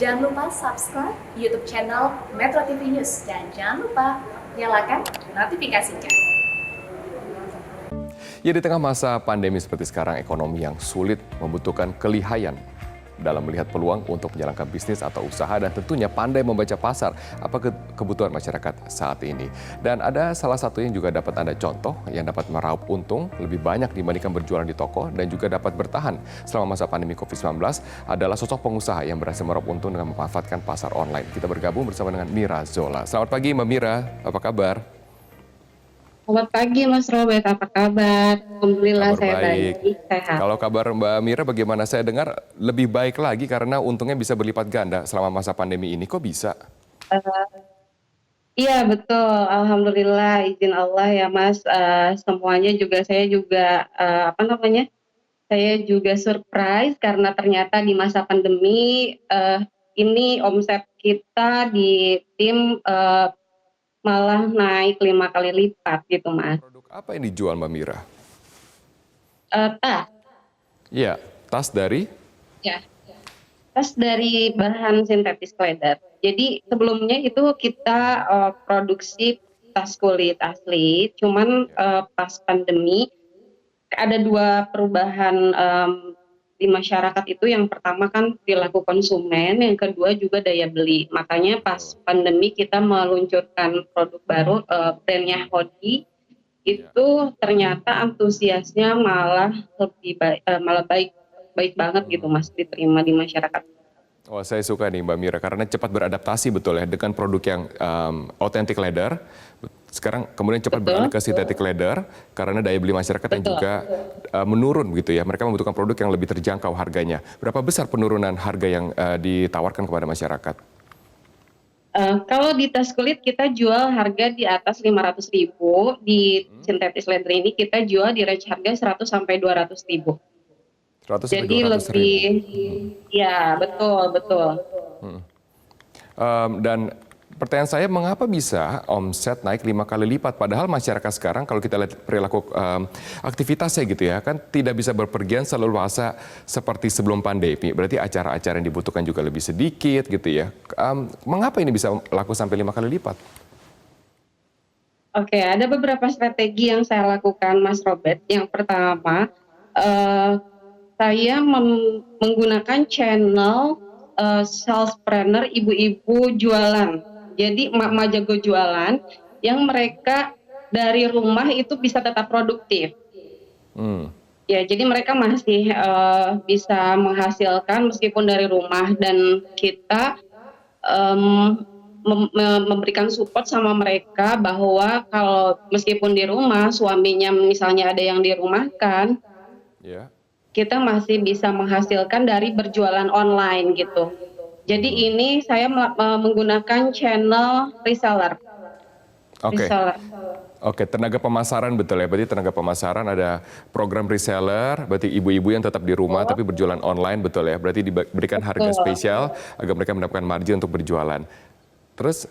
Jangan lupa subscribe YouTube channel Metro TV News dan jangan lupa nyalakan notifikasinya. Ya, di tengah masa pandemi seperti sekarang, ekonomi yang sulit membutuhkan kelihayan dalam melihat peluang untuk menjalankan bisnis atau usaha dan tentunya pandai membaca pasar apa kebutuhan masyarakat saat ini. Dan ada salah satu yang juga dapat Anda contoh yang dapat meraup untung lebih banyak dibandingkan berjualan di toko dan juga dapat bertahan selama masa pandemi COVID-19 adalah sosok pengusaha yang berhasil meraup untung dengan memanfaatkan pasar online. Kita bergabung bersama dengan Mira Zola. Selamat pagi Mbak Mira, apa kabar? Selamat pagi Mas Robert, apa kabar? Alhamdulillah Kabar saya baik. baik, sehat. Kalau kabar Mbak Mira bagaimana? Saya dengar lebih baik lagi karena untungnya bisa berlipat ganda selama masa pandemi ini. Kok bisa? Iya betul, Alhamdulillah izin Allah ya Mas. Semuanya juga saya juga saya juga surprise karena ternyata di masa pandemi ini omset kita di tim malah naik 5 kali lipat gitu Mas. Produk apa yang dijual Mbak Mira? Tas, Iya, tas dari? ya. Tas dari bahan sintetis leather. Jadi sebelumnya itu kita produksi tas kulit asli, cuman pas pandemi ada dua perubahan di masyarakat itu. Yang pertama kan perilaku konsumen, yang kedua juga daya beli. Makanya pas pandemi kita meluncurkan produk baru brandnya Hodi. Itu ternyata antusiasnya malah malah baik banget gitu Mas, diterima di masyarakat. Oh, saya suka nih Mbak Mira karena cepat beradaptasi betul ya dengan produk yang authentic leather. Sekarang kemudian cepat beralih ke synthetic leather karena daya beli masyarakat yang Betul. juga menurun gitu ya. Mereka membutuhkan produk yang lebih terjangkau harganya. Berapa besar penurunan harga yang ditawarkan kepada masyarakat? Kalau di tas kulit kita jual harga di atas 500.000, di sintetis leather ini kita jual di range harga 100 sampai 200.000. 100 sampai Jadi 200 ribu. lebih, ya betul betul. Dan pertanyaan saya, mengapa bisa omset naik 5 kali lipat? Padahal masyarakat sekarang kalau kita lihat perilaku aktivitasnya gitu ya, kan tidak bisa berpergian seleluasa seperti sebelum pandemi. Berarti acara-acara yang dibutuhkan juga lebih sedikit gitu ya. Mengapa ini bisa laku sampai 5 kali lipat? Oke, ada beberapa strategi yang saya lakukan Mas Robert. Yang pertama, saya menggunakan channel salespreneur ibu-ibu jualan. Jadi emak-emak jago jualan yang mereka dari rumah itu bisa tetap produktif. Ya, jadi mereka masih bisa menghasilkan meskipun dari rumah, dan kita memberikan support sama mereka bahwa kalau meskipun di rumah suaminya misalnya ada yang dirumahkan, Ya. kita masih bisa menghasilkan dari berjualan online gitu. Jadi ini saya menggunakan channel reseller. Oke. Reseller. Oke, tenaga pemasaran betul ya. Berarti tenaga pemasaran ada program reseller, berarti ibu-ibu yang tetap di rumah tapi berjualan online betul ya. Berarti diberikan harga spesial agar mereka mendapatkan margin untuk berjualan. Terus,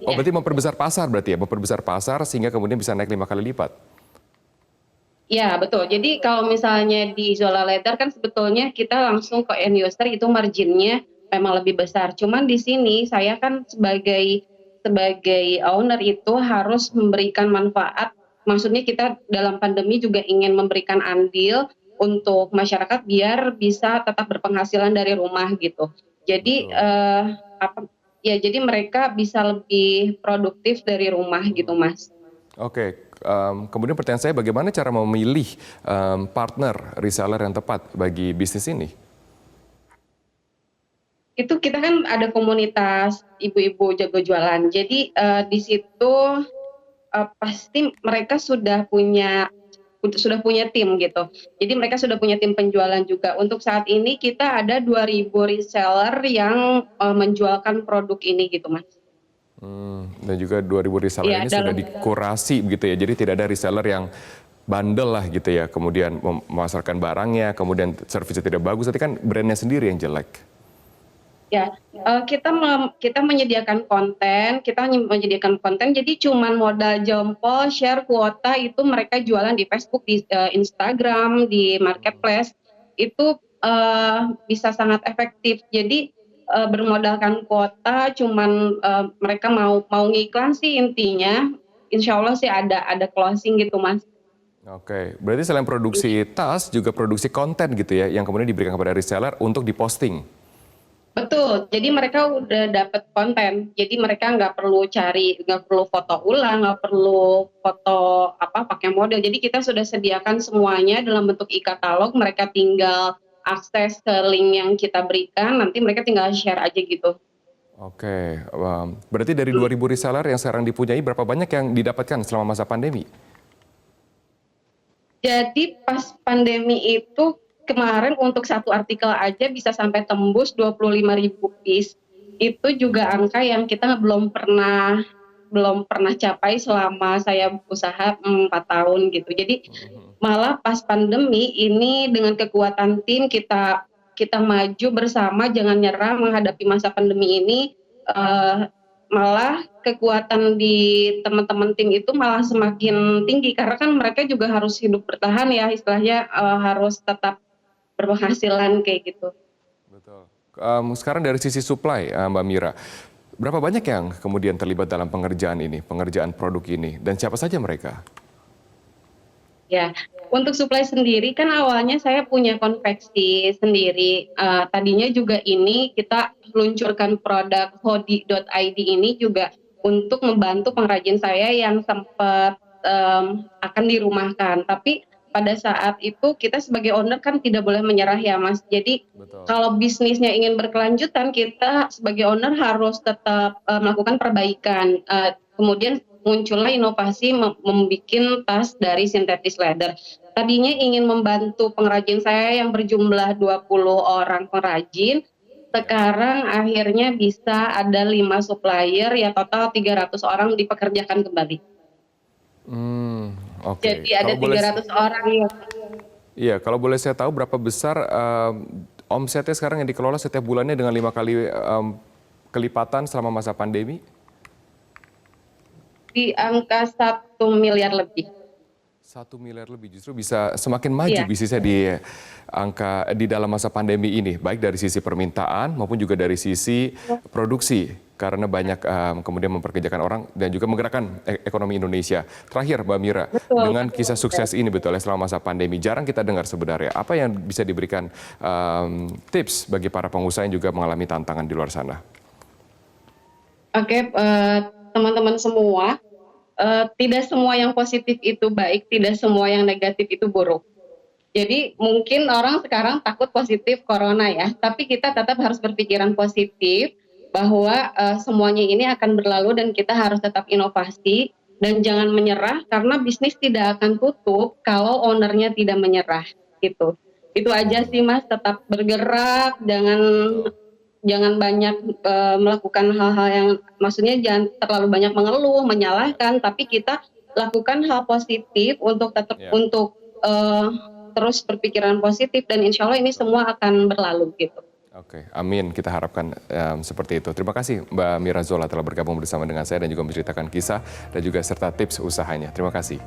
berarti memperbesar pasar berarti ya, memperbesar pasar sehingga kemudian bisa naik 5 kali lipat. Ya betul. Jadi kalau misalnya di Zola Leather kan sebetulnya kita langsung ke end user itu marginnya memang lebih besar. Cuman di sini saya kan sebagai owner itu harus memberikan manfaat. Maksudnya kita dalam pandemi juga ingin memberikan andil untuk masyarakat biar bisa tetap berpenghasilan dari rumah gitu. Jadi jadi mereka bisa lebih produktif dari rumah gitu Mas. Oke, kemudian pertanyaan saya, bagaimana cara memilih partner reseller yang tepat bagi bisnis ini? Itu kita kan ada komunitas ibu-ibu jago jualan. Jadi di situ pasti mereka sudah punya tim gitu. Jadi mereka sudah punya tim penjualan juga. Untuk saat ini kita ada 2.000 reseller yang menjualkan produk ini gitu Mas. Dan juga 2.000 reseller Ya, ini sudah dikurasi begitu ya. Jadi tidak ada reseller yang bandel lah gitu ya. Kemudian memasarkan barangnya, kemudian servisnya tidak bagus. Nanti kan brandnya sendiri yang jelek. Ya, kita menyediakan konten, jadi cuman modal jempol, share kuota, itu mereka jualan di Facebook, di Instagram, di marketplace, itu bisa sangat efektif. Jadi bermodalkan kuota, cuman mereka mau mau ngiklan sih intinya. Insya Allah sih ada closing gitu Mas. Oke, berarti selain produksi tas, juga produksi konten gitu ya, yang kemudian diberikan kepada reseller untuk diposting. Betul, jadi mereka udah dapet konten, jadi mereka nggak perlu foto ulang, nggak perlu foto apa pakai model. Jadi kita sudah sediakan semuanya dalam bentuk e-katalog, mereka tinggal akses ke link yang kita berikan, nanti mereka tinggal share aja gitu. Oke, berarti dari 2.000 reseller yang sekarang dipunyai, berapa banyak yang didapatkan selama masa pandemi? Jadi pas pandemi itu kemarin untuk satu artikel aja bisa sampai tembus 25.000 piece. Itu juga angka yang kita belum pernah capai selama saya usaha 4 tahun gitu. Jadi malah pas pandemi ini dengan kekuatan tim kita maju bersama, jangan nyerah menghadapi masa pandemi ini. Malah kekuatan di teman-teman tim itu malah semakin tinggi karena kan mereka juga harus hidup bertahan ya, istilahnya harus tetap berpenghasilan kayak gitu. Betul. Sekarang dari sisi supply, Mbak Mira, berapa banyak yang kemudian terlibat dalam pengerjaan ini, pengerjaan produk ini, dan siapa saja mereka? Ya, untuk supply sendiri kan awalnya saya punya konveksi sendiri. Tadinya juga ini kita luncurkan produk hodi.id ini juga untuk membantu pengrajin saya yang sempat akan dirumahkan. Tapi pada saat itu kita sebagai owner kan tidak boleh menyerah ya Mas. Jadi Betul. kalau bisnisnya ingin berkelanjutan, kita sebagai owner harus tetap melakukan perbaikan. Kemudian muncullah inovasi membuat tas dari sintetis leather. Tadinya ingin membantu pengrajin saya yang berjumlah 20 orang pengrajin. Sekarang akhirnya bisa ada 5 supplier, ya total 300 orang dipekerjakan kembali. Oke. Jadi ada 300 orang ya. Iya, kalau boleh saya tahu berapa besar omsetnya sekarang yang dikelola setiap bulannya dengan 5 kali kelipatan selama masa pandemi? Di angka 1 miliar lebih. 1 miliar lebih, justru bisa semakin maju Iya. bisnisnya di dalam masa pandemi ini, baik dari sisi permintaan maupun juga dari sisi produksi, karena banyak kemudian memperkerjakan orang dan juga menggerakkan ekonomi Indonesia. Terakhir, Mbak Mira, Betul. dengan kisah sukses ini betul ya selama masa pandemi, jarang kita dengar sebenarnya. Apa yang bisa diberikan tips bagi para pengusaha yang juga mengalami tantangan di luar sana? Oke, teman-teman semua, tidak semua yang positif itu baik, tidak semua yang negatif itu buruk. Jadi mungkin orang sekarang takut positif corona ya, tapi kita tetap harus berpikiran positif bahwa semuanya ini akan berlalu dan kita harus tetap inovasi dan jangan menyerah karena bisnis tidak akan tutup kalau ownernya tidak menyerah gitu. Itu aja sih Mas, tetap bergerak, jangan banyak melakukan hal-hal yang maksudnya jangan terlalu banyak mengeluh, menyalahkan, tapi kita lakukan hal positif untuk tetap untuk terus berpikiran positif dan insya Allah ini semua akan berlalu gitu. Oke, amin. Kita harapkan seperti itu. Terima kasih Mbak Mira Zola telah bergabung bersama dengan saya dan juga menceritakan kisah dan juga serta tips usahanya. Terima kasih.